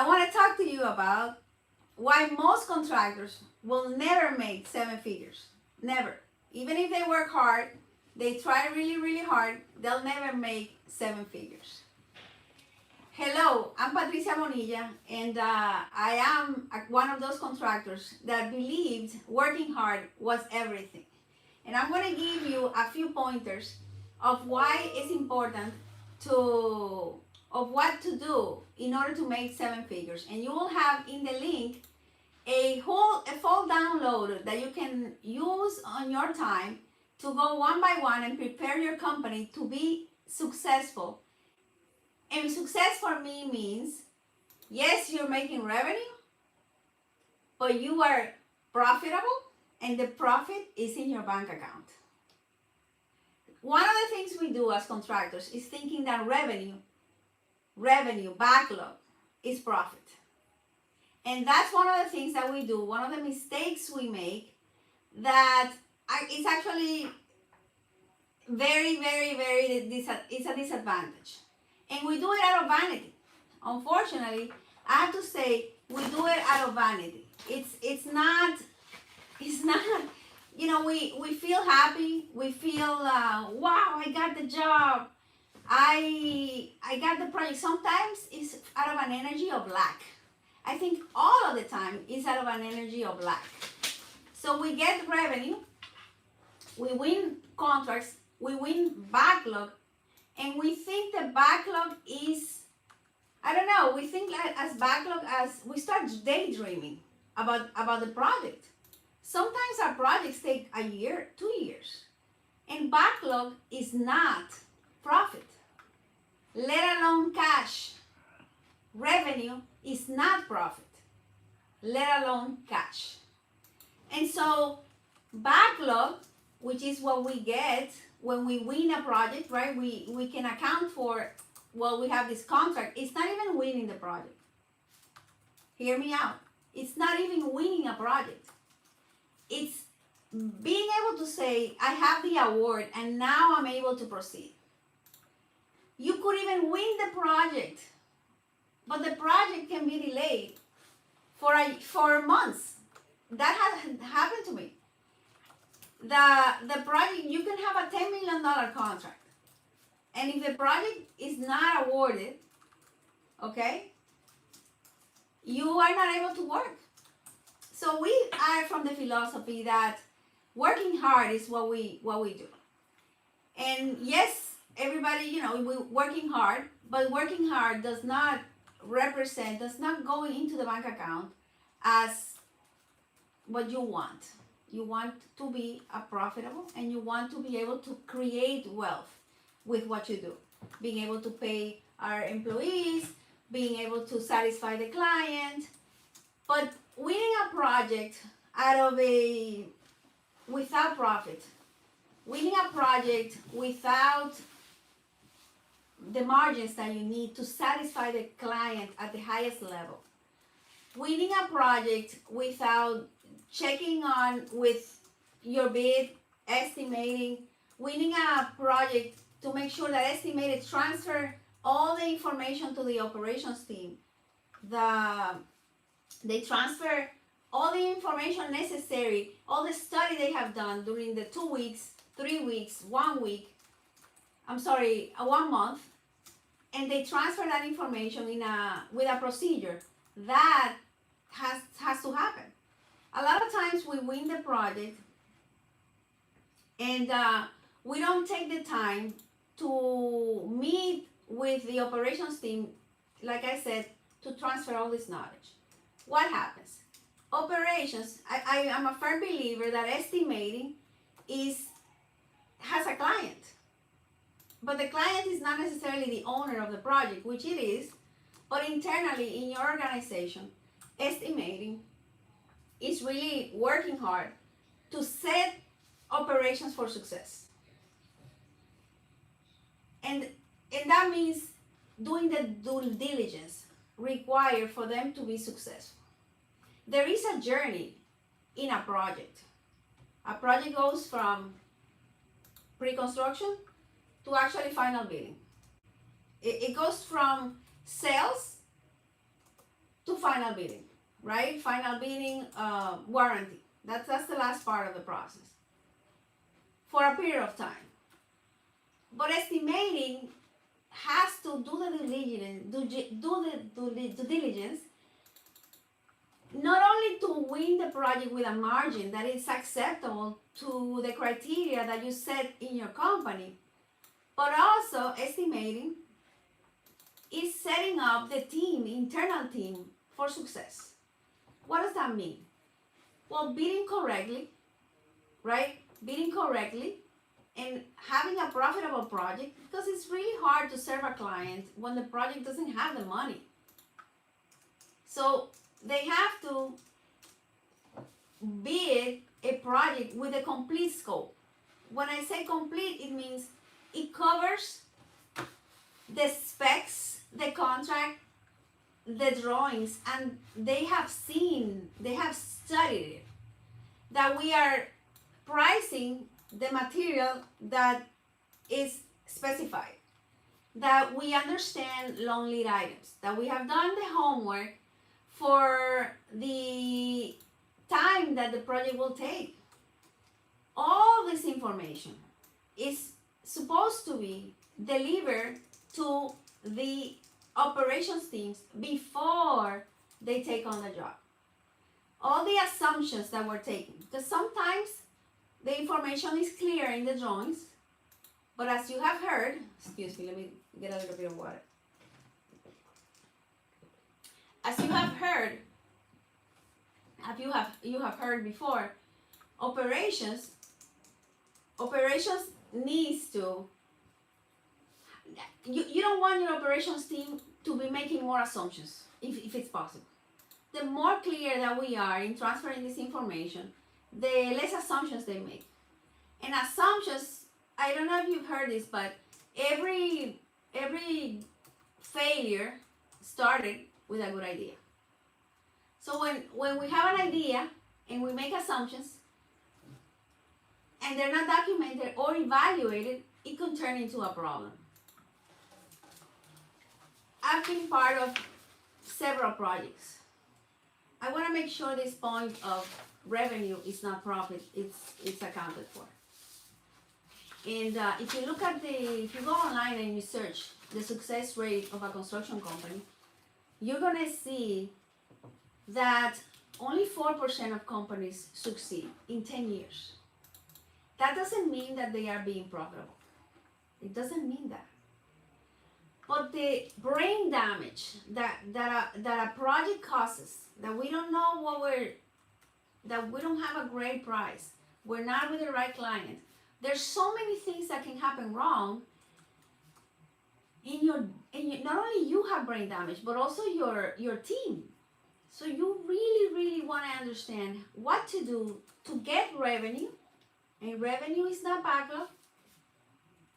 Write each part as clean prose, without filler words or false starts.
I want to talk to you about why most contractors will never make seven figures. Never. Even if they work hard, they try really, really hard, they'll never make seven figures. Hello, I'm Patricia Bonilla, and I am one of those contractors that believed working hard was everything. And I'm going to give you a few pointers of why it's important of what to do in order to make seven figures. And you will have in the link a full download that you can use on your time to go one by one and prepare your company to be successful. And success for me means, yes, you're making revenue, but you are profitable and the profit is in your bank account. One of the things we do as contractors is thinking that revenue, backlog is profit. And that's one of the things that we do, one of the mistakes we make that is actually very, very, very, it's a disadvantage. And we do it out of vanity. Unfortunately, I have to say, we do it out of vanity. It's not, you know, we feel happy. We feel, wow, I got the job. I got the project. Sometimes it's out of an energy of lack. I think all of the time is out of an energy of lack. So we get revenue, we win contracts, we win backlog, and we think the backlog is, I don't know, we think as backlog as we start daydreaming about the project. Sometimes our projects take a year, 2 years, and backlog is not profit, let alone cash. Revenue is not profit, let alone cash. And so backlog, which is what we get when we win a project, right? We can account for, well, we have this contract. It's not even winning the project. Hear me out. It's not even winning a project. It's being able to say, I have the award and now I'm able to proceed. You could even win the project, but the project can be delayed for months. That has happened to me. The project, you can have a $10 million contract, and if the project is not awarded, okay, you are not able to work. So we are from the philosophy that working hard is what we do. And yes, everybody, you know, we're working hard, but working hard does not go into the bank account as what you want. You want to be profitable, and you want to be able to create wealth with what you do. Being able to pay our employees, being able to satisfy the client. But winning a project without profit, winning a project without the margins that you need to satisfy the client at the highest level, winning a project without checking on with your bid, estimating, winning a project to make sure that estimated transfer all the information to the operations team. They transfer all the information necessary, all the study they have done during the 2 weeks, 3 weeks, 1 week, 1 month, and they transfer that information with a procedure that has to happen. A lot of times we win the project and we don't take the time to meet with the operations team, like I said, to transfer all this knowledge. What happens? Operations, I am a firm believer that estimating has a client. But the client is not necessarily the owner of the project, which it is, but internally in your organization, estimating is really working hard to set operations for success. And that means doing the due diligence required for them to be successful. There is a journey in a project. A project goes from pre-construction to actually final bidding. It goes from sales final bidding, right? Final bidding, warranty. That's the last part of the process for a period of time. But estimating has to do the due diligence, not only to win the project with a margin that is acceptable to the criteria that you set in your company, but also estimating is setting up the team, internal team, for success. What does that mean? Well, bidding correctly, right? Bidding correctly and having a profitable project, because it's really hard to serve a client when the project doesn't have the money. So they have to bid a project with a complete scope. When I say complete, it means it covers the specs, the contract, the drawings, and they have studied it, that we are pricing the material that is specified, that we understand long lead items, that we have done the homework for the time that the project will take. All this information is supposed to be delivered to the operations teams before they take on the job. All the assumptions that we're taking, because sometimes the information is clear in the drawings, but as you have heard, excuse me, let me get a little bit of water. As you have heard, you have heard before, operations needs to, you don't want your operations team to be making more assumptions if it's possible. The more clear that we are in transferring this information, the less assumptions they make. And assumptions, I don't know if you've heard this, but every failure started with a good idea. So when we have an idea and we make assumptions and they're not documented or evaluated, it can turn into a problem. I've been part of several projects. I want to make sure this point of revenue is not profit, it's accounted for. And if you look at if you go online and you search the success rate of a construction company, you're gonna see that only 4% of companies succeed in 10 years. That doesn't mean that they are being profitable. It doesn't mean that. But the brain damage that a project causes, that we don't know that we don't have a great price, we're not with the right client. There's so many things that can happen wrong in your not only you have brain damage, but also your team. So you really want to understand what to do to get revenue, and revenue is not backlog.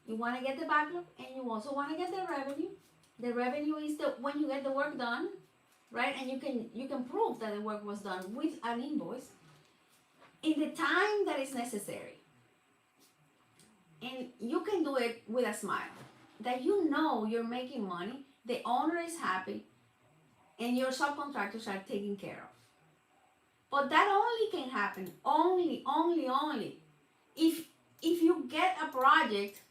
You want to get the backlog, and you also want to get the revenue. The revenue is when you get the work done, right? And you can prove that the work was done with an invoice in the time that is necessary. And you can do it with a smile, that you know you're making money, the owner is happy, and your subcontractors are taken care of. But that only can happen, only, if you get a project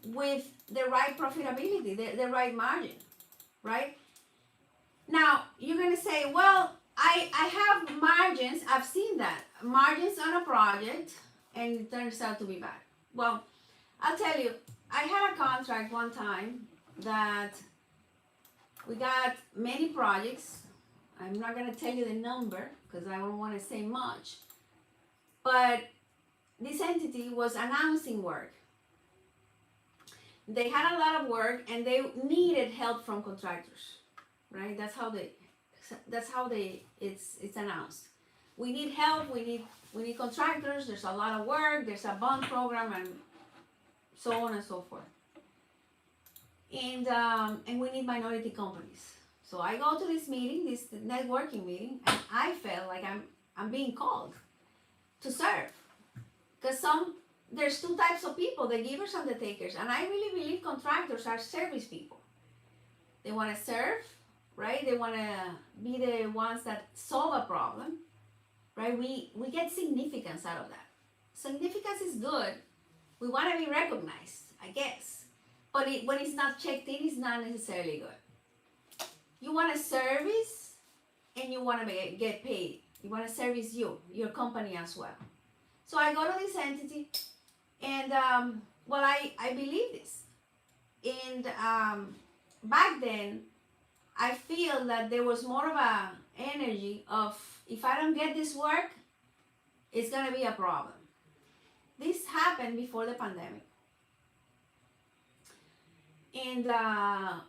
with the right profitability, the right margin, right? Now, you're gonna say, well, I have margins, I've seen that, margins on a project, and it turns out to be bad. Well, I'll tell you, I had a contract one time that we got many projects. I'm not going to tell you the number because I don't want to say much. But this entity was announcing work. They had a lot of work and they needed help from contractors, right? That's how it's announced. We need help, we need contractors, there's a lot of work, there's a bond program, and so on and so forth. And we need minority companies. So I go to this meeting, this networking meeting, and I felt like I'm being called to serve. Because there's two types of people, the givers and the takers. And I really believe contractors are service people. They want to serve right? They want to be the ones that solve a problem, right? We get significance out of that. Significance is good. We want to be recognized, I guess. But when it's not checked in, it's not necessarily good. You want a service and you want to get paid. You want to service your company as well. So I go to this entity and, well, I believe this. And back then, I feel that there was more of a energy of, if I don't get this work, it's going to be a problem. This happened before the pandemic. And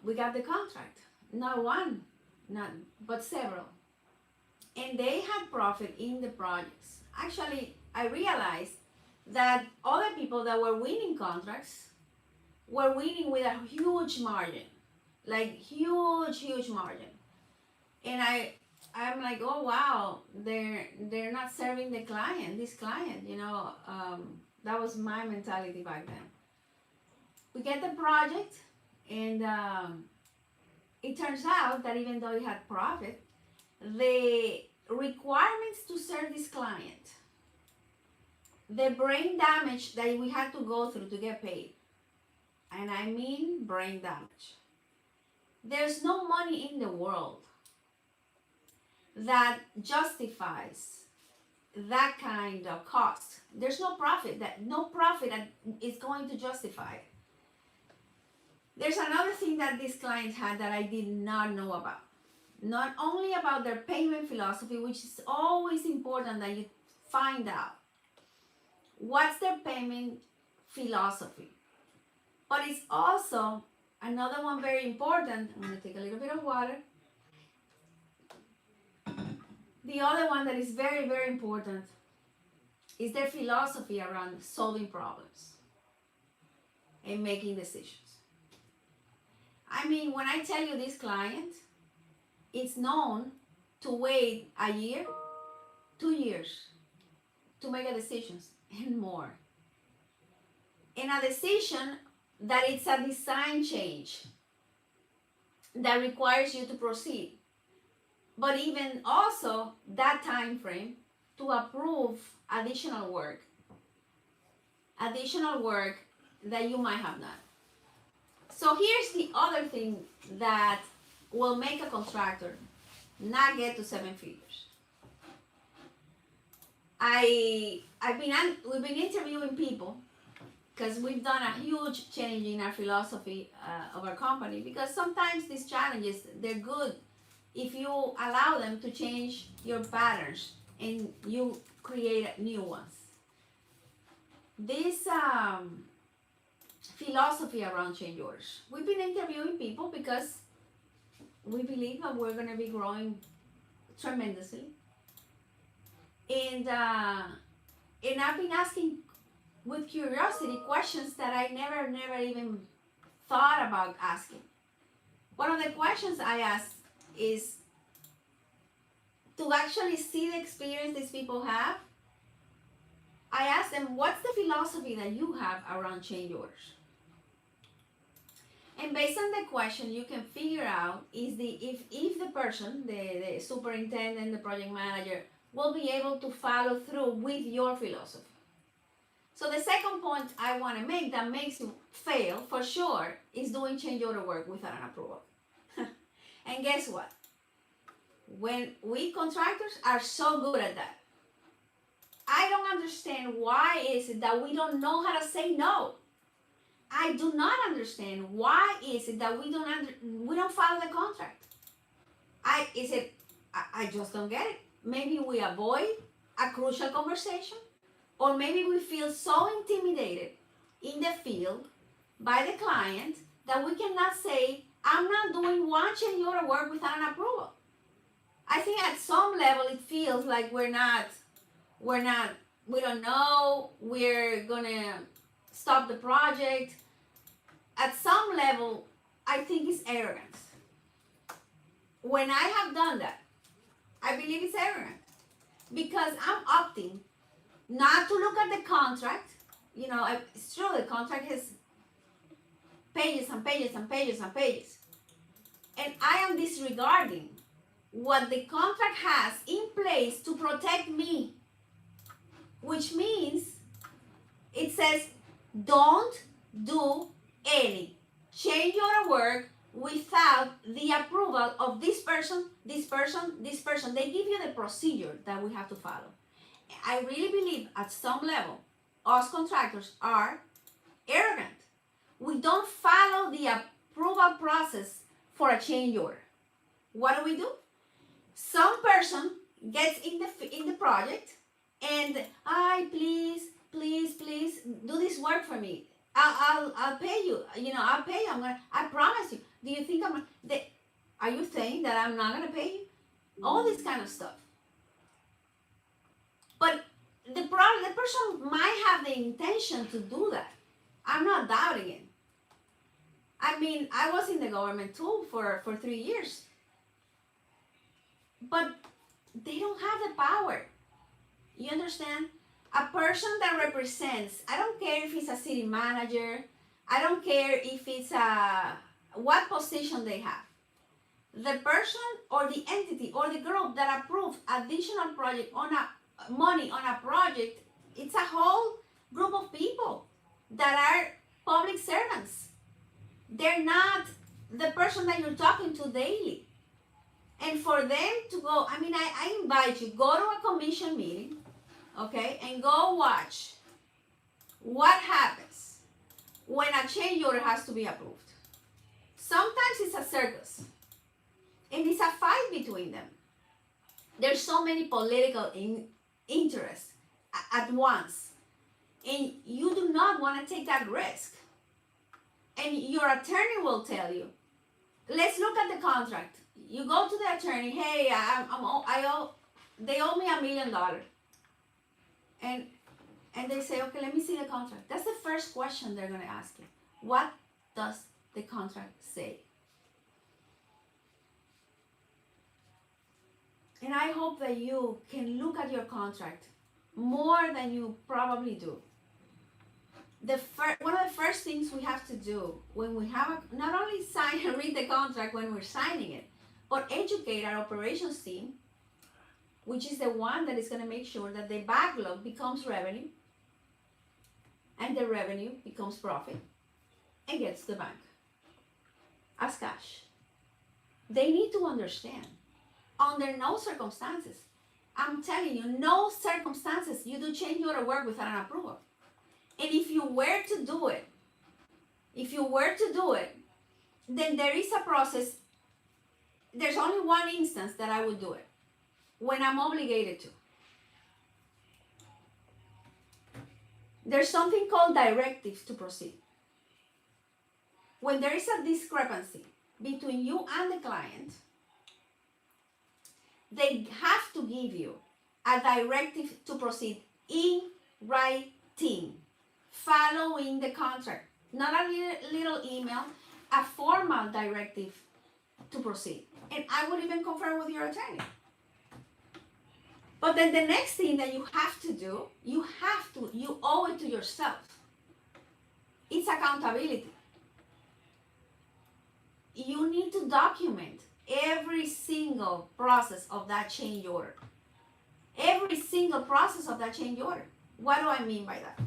we got the contract. Not one, but several. And they had profit in the projects. Actually, I realized that other people that were winning contracts were winning with a huge margin. Like huge margin. And I'm like, oh wow, they're not serving the client, this client, you know. That was my mentality back then. We get the project, and it turns out that even though it had profit, the requirements to serve this client, the brain damage that we had to go through to get paid, and I mean brain damage. There's no money in the world that justifies that kind of cost. There's no profit that is going to justify it. There's another thing that this client had that I did not know about. Not only about their payment philosophy, which is always important that you find out. What's their payment philosophy? But it's also another one very important. I'm going to take a little bit of water. The other one that is very, very important is their philosophy around solving problems and making decisions. I mean, when I tell you this client, it's known to wait a year, 2 years to make a decision and more. And a decision that it's a design change that requires you to proceed. But even also that time frame to approve additional work that you might have done. So here's the other thing that will make a contractor not get to 7 figures. We've been interviewing people because we've done a huge change in our philosophy of our company, because sometimes these challenges, they're good if you allow them to change your patterns and you create new ones. This philosophy around change orders. We've been interviewing people because we believe that we're going to be growing tremendously. And I've been asking with curiosity questions that I never even thought about asking. One of the questions I asked is to actually see the experience these people have. I asked them, what's the philosophy that you have around change orders? And based on the question, you can figure out if the person, the superintendent, the project manager, will be able to follow through with your philosophy. So the second point I want to make that makes you fail for sure is doing change order work without an approval. And guess what? When we contractors are so good at that, I don't understand why is it that we don't know how to say no. I do not understand why is it that we don't follow the contract. I just don't get it. Maybe we avoid a crucial conversation, or maybe we feel so intimidated in the field by the client that we cannot say, I'm not doing one change order work without an approval. I think at some level it feels like we don't know, we're gonna stop the project. At some level, I think it's arrogance. When I have done that, I believe it's arrogant, because I'm opting not to look at the contract. You know, it's true, the contract has pages and pages and pages and pages. and I am disregarding what the contract has in place to protect me, which means it says don't do any change order work without the approval of this person, this person, this person. They give you the procedure that we have to follow. I really believe at some level, us contractors are arrogant. We don't follow the approval process for a change order. What do? Some person gets in the project and please do this work for me. I'll pay you. I'll pay you. I promise you. Do you think are you saying that I'm not gonna pay you? All this kind of stuff. But the person might have the intention to do that. I'm not doubting it. I mean, I was in the government too for 3 years. But they don't have the power. You understand? A person that represents, I don't care if it's a city manager, I don't care if it's what position they have. The person or the entity or the group that approves additional project money on a project, it's a whole group of people that are public servants. They're not the person that you're talking to daily. And for them to go, I invite you, go to a commission meeting, okay, and go watch what happens when a change order has to be approved. Sometimes it's a circus, and it's a fight between them. There's so many political interests at once, and you do not want to take that risk. And your attorney will tell you, let's look at the contract. You go to the attorney, hey, they owe me $1 million. And they say, okay, let me see the contract. That's the first question they're going to ask you. What does the contract say? And I hope that you can look at your contract more than you probably do. One of the first things we have to do when we have not only sign and read the contract when we're signing it, but educate our operations team, which is the one that is going to make sure that the backlog becomes revenue and the revenue becomes profit and gets to the bank as cash. They need to understand, under no circumstances, I'm telling you, no circumstances you do change order work without an approval. And if you were to do it, then there is a process. There's only one instance that I would do it, when I'm obligated to. There's something called directives to proceed. When there is a discrepancy between you and the client, they have to give you a directive to proceed in writing, following the contract. Not a little email, a formal directive to proceed. And I would even confirm with your attorney. But then the next thing that you have to do, you owe it to yourself. It's accountability. You need to document every single process of that change order. Every single process of that change order. What do I mean by that?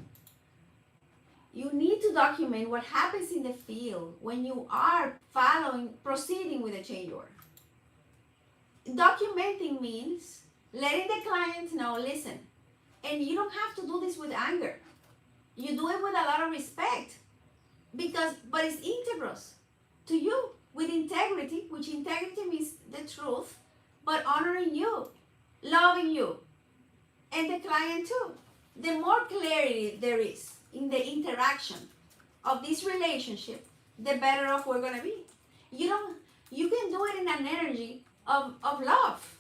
You need to document what happens in the field when you are proceeding with a change order. Documenting means letting the client know, listen, and you don't have to do this with anger. You do it with a lot of respect, but it's integral to you, with integrity, which integrity means the truth, but honoring you, loving you, and the client too. The more clarity there is in the interaction of this relationship, the better off we're gonna be. You can do it in an energy of love.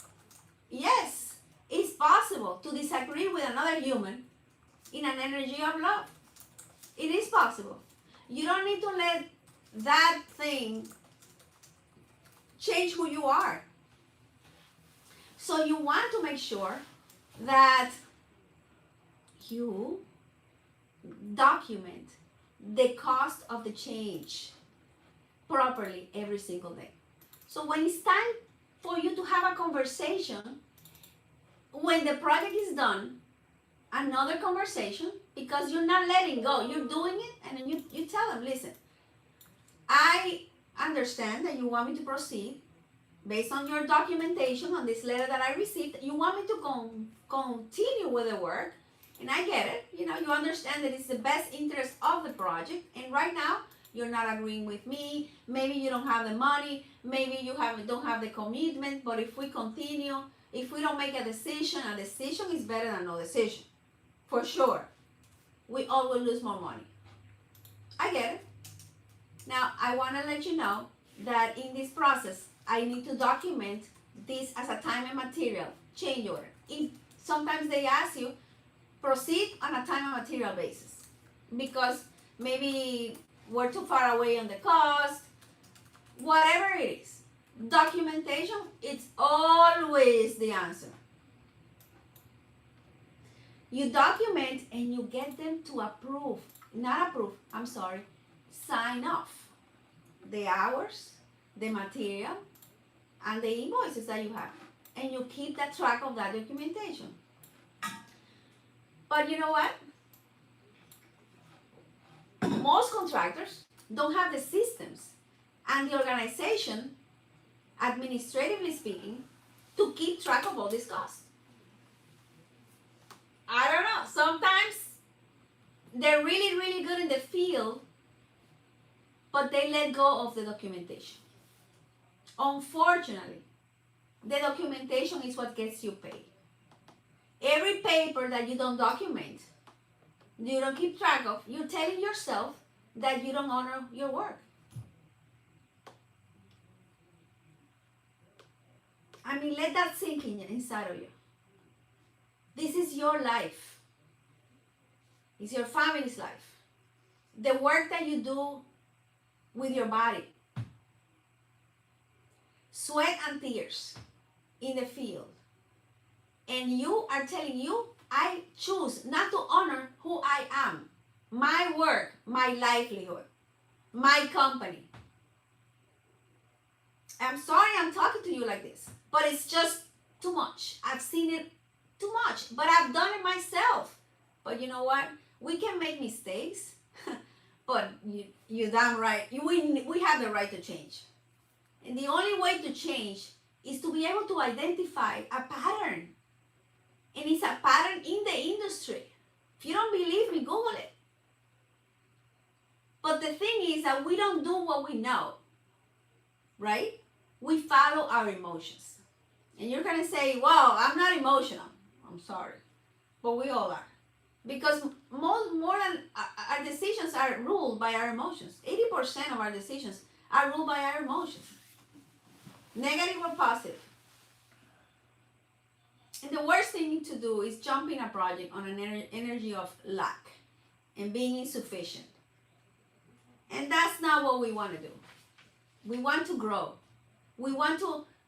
Yes, it's possible to disagree with another human in an energy of love. It is possible. You don't need to let that thing change who you are. So you want to make sure that you document the cost of the change properly every single day. So when it's time for you to have a conversation, when the project is done, another conversation, because you're not letting go, you're doing it, and then you tell them, listen, I understand that you want me to proceed based on your documentation on this letter that I received. You want me to continue with the work, and I get it. You understand that it's the best interest of the project, and right now you're not agreeing with me. Maybe you don't have the money, maybe you don't have the commitment, but if we continue, if we don't make a decision is better than no decision, for sure. We all will lose more money. I get it. Now, I want to let you know that in this process, I need to document this as a time and material change order. Sometimes they ask you, proceed on a time and material basis, because maybe we're too far away on the cost, whatever it is. Documentation, it's always the answer. You document and you get them to sign off the hours, the material, and the invoices that you have. And you keep that track of that documentation. But you know what? Most contractors don't have the systems and the organization, administratively speaking, to keep track of all this cost. I don't know. Sometimes they're really, really good in the field, but they let go of the documentation. Unfortunately, the documentation is what gets you paid. Every paper that you don't document, you don't keep track of, you're telling yourself that you don't honor your work. I mean, let that sink inside of you. This is your life. It's your family's life. The work that you do with your body. Sweat and tears in the field. And you are telling you, I choose not to honor who I am. My work, my livelihood, my company. I'm sorry I'm talking to you like this, but it's just too much. I've seen it too much, but I've done it myself. But you know what? We can make mistakes, but you're damn right. We have the right to change. And the only way to change is to be able to identify a pattern. And it's a pattern in the industry. If you don't believe me, Google it. But the thing is that we don't do what we know, right? We follow our emotions. And you're going to say, well, I'm not emotional. I'm sorry. But we all are. Because more than our decisions are ruled by our emotions. 80% of our decisions are ruled by our emotions. Negative or positive. And the worst thing to do is jump in a project on an energy of lack and being insufficient. And that's not what we want to do. We want to grow.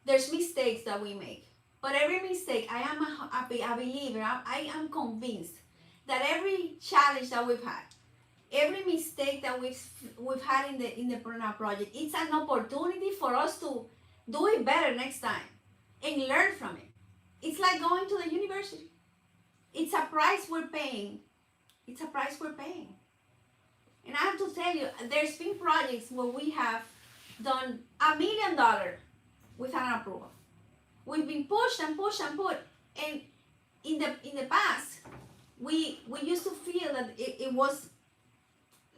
There's mistakes that we make. But every mistake, I am a believer, I am convinced that every challenge that we've had, every mistake that we've had in the project, it's an opportunity for us to do it better next time and learn from it. It's like going to the university. It's a price we're paying. It's a price we're paying. And I have to tell you, there's been projects where we have done $1 million without an approval. We've been pushed and pushed and pushed. And in the past, we used to feel that it was,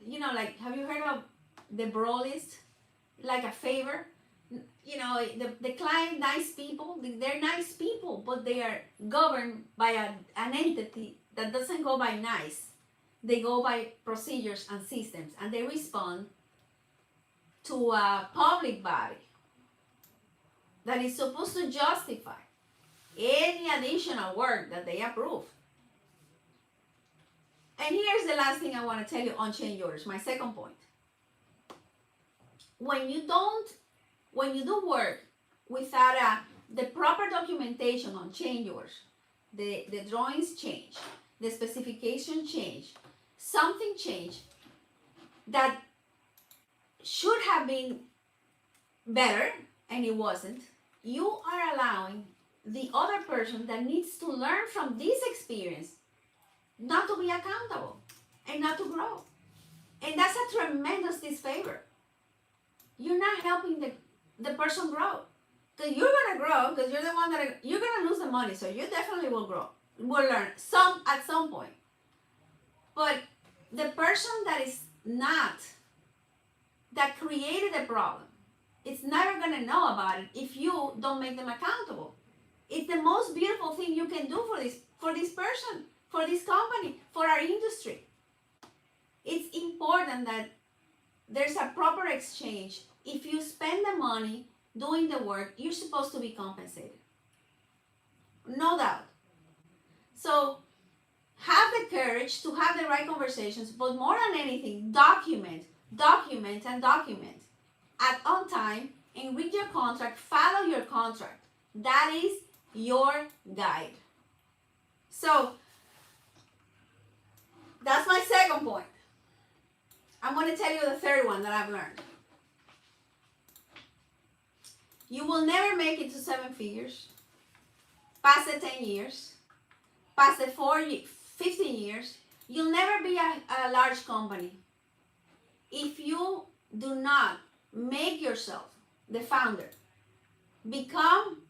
like, have you heard of the bro list? Like a favor? The client, nice people, they're nice people, but they are governed by an entity that doesn't go by nice. They go by procedures and systems, and they respond to a public body that is supposed to justify any additional work that they approve. And here's the last thing I want to tell you on change orders, my second point. When you do work without the proper documentation on change orders, the drawings change, the specification change, something changed that should have been better and it wasn't, you are allowing the other person that needs to learn from this experience not to be accountable and not to grow. And that's a tremendous disfavor. You're not helping the person grow. Because you're going to grow, because you're the one you're going to lose the money, so you definitely will grow, will learn at some point. But the person that created the problem, it's never going to know about it if you don't make them accountable. It's the most beautiful thing you can do for this person, for this company, for our industry. It's important that there's a proper exchange. If you spend the money doing the work, you're supposed to be compensated. No doubt. So have the courage to have the right conversations, but more than anything, document on time, and read your contract, follow your contract. That is your guide. So that's my second point. I'm going to tell you the third one that I've learned. You will never make it to 7 figures, past the 10 years, past the 15 years. You'll never be a large company if you do not make yourself the founder. Become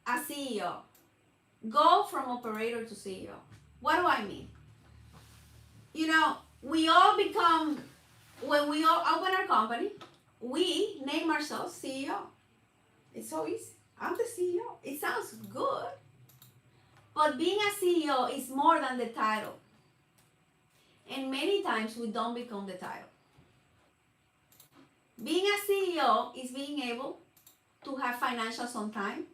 a CEO. Go from operator to CEO. What do I mean? We all become, when we all open our company, we name ourselves CEO. It's so easy. I'm the CEO. It sounds good. But being a CEO is more than the title. And many times we don't become the title. Being a CEO is being able to have financials on time,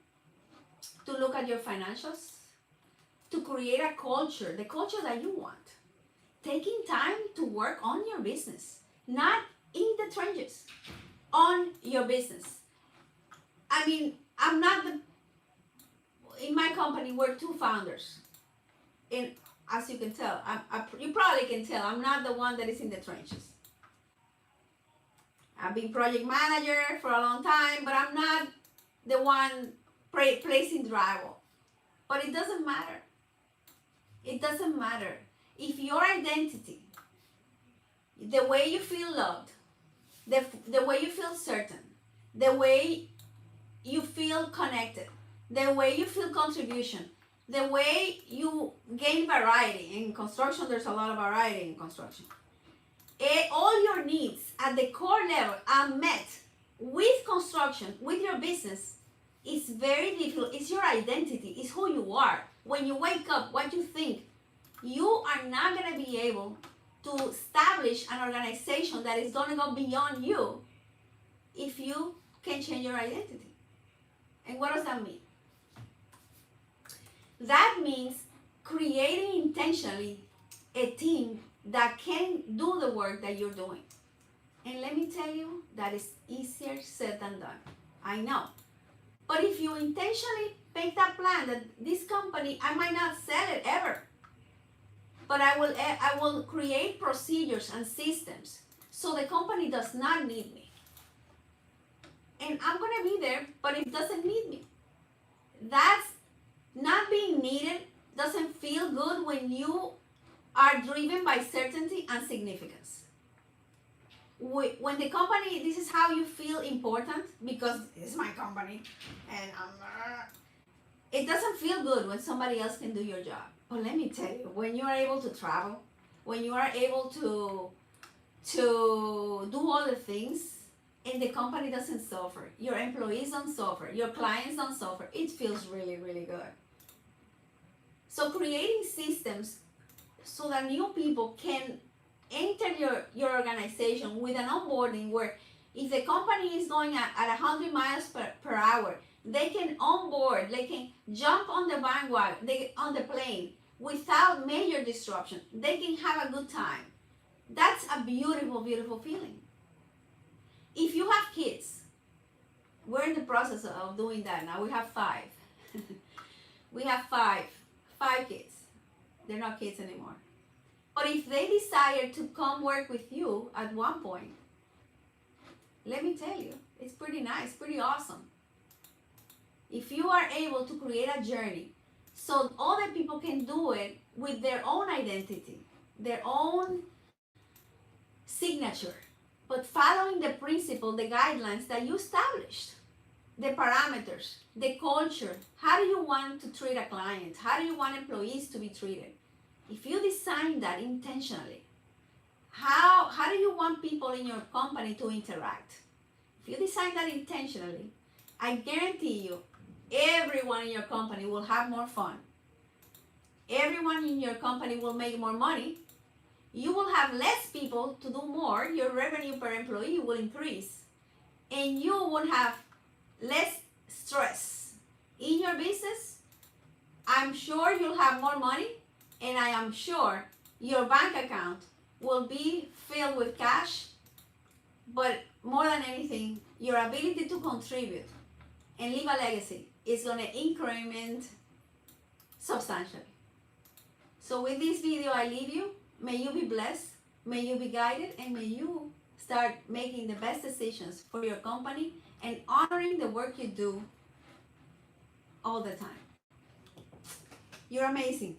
to look at your financials, to create a culture, the culture that you want. Taking time to work on your business, not in the trenches, on your business. I mean, in my company, we're 2 founders. And as you can tell, you probably can tell, I'm not the one that is in the trenches. I've been project manager for a long time, but I'm not the one placing drywall. But it doesn't matter. It doesn't matter. If your identity, the way you feel loved, the way you feel certain, the way you feel connected, the way you feel contribution, the way you gain variety. In construction, there's a lot of variety in construction. All your needs at the core level are met with construction, with your business. It's very difficult. It's your identity. It's who you are. When you wake up, what you think, you are not going to be able to establish an organization that is going to go beyond you if you can change your identity. And what does that mean? That means creating intentionally a team that can do the work that you're doing. And let me tell you, that is easier said than done. I know. But if you intentionally make that plan that this company, I might not sell it ever, but I will create procedures and systems so the company does not need me. And I'm going to be there, but it doesn't need me. That's not being needed doesn't feel good when you are driven by certainty and significance. When the company, this is how you feel important, because it's my company, and it doesn't feel good when somebody else can do your job. But let me tell you, when you are able to travel, when you are able to do all the things, and the company doesn't suffer, your employees don't suffer, your clients don't suffer, it feels really, really good. So creating systems so that new people can enter your organization with an onboarding where if the company is going at 100 miles per hour, they can onboard, they can jump on the bandwagon, on the plane without major disruption. They can have a good time. That's a beautiful, beautiful feeling. If you have kids, we're in the process of doing that now. We have 5. We have 5 kids. They're not kids anymore. But if they desire to come work with you at one point, let me tell you, it's pretty nice, pretty awesome. if you are able to create a journey so other people can do it with their own identity, their own signature, but following the principle, the guidelines that you established, the parameters, the culture. How do you want to treat a client? How do you want employees to be treated? If you design that intentionally, how do you want people in your company to interact? If you design that intentionally, I guarantee you, everyone in your company will have more fun. Everyone in your company will make more money. You will have less people to do more. Your revenue per employee will increase. And you will have less stress in your business. I'm sure you'll have more money, and I am sure your bank account will be filled with cash. But more than anything, your ability to contribute and leave a legacy is going to increment substantially. So with this video, I leave you. May you be blessed, may you be guided, and may you start making the best decisions for your company and honoring the work you do all the time. You're amazing.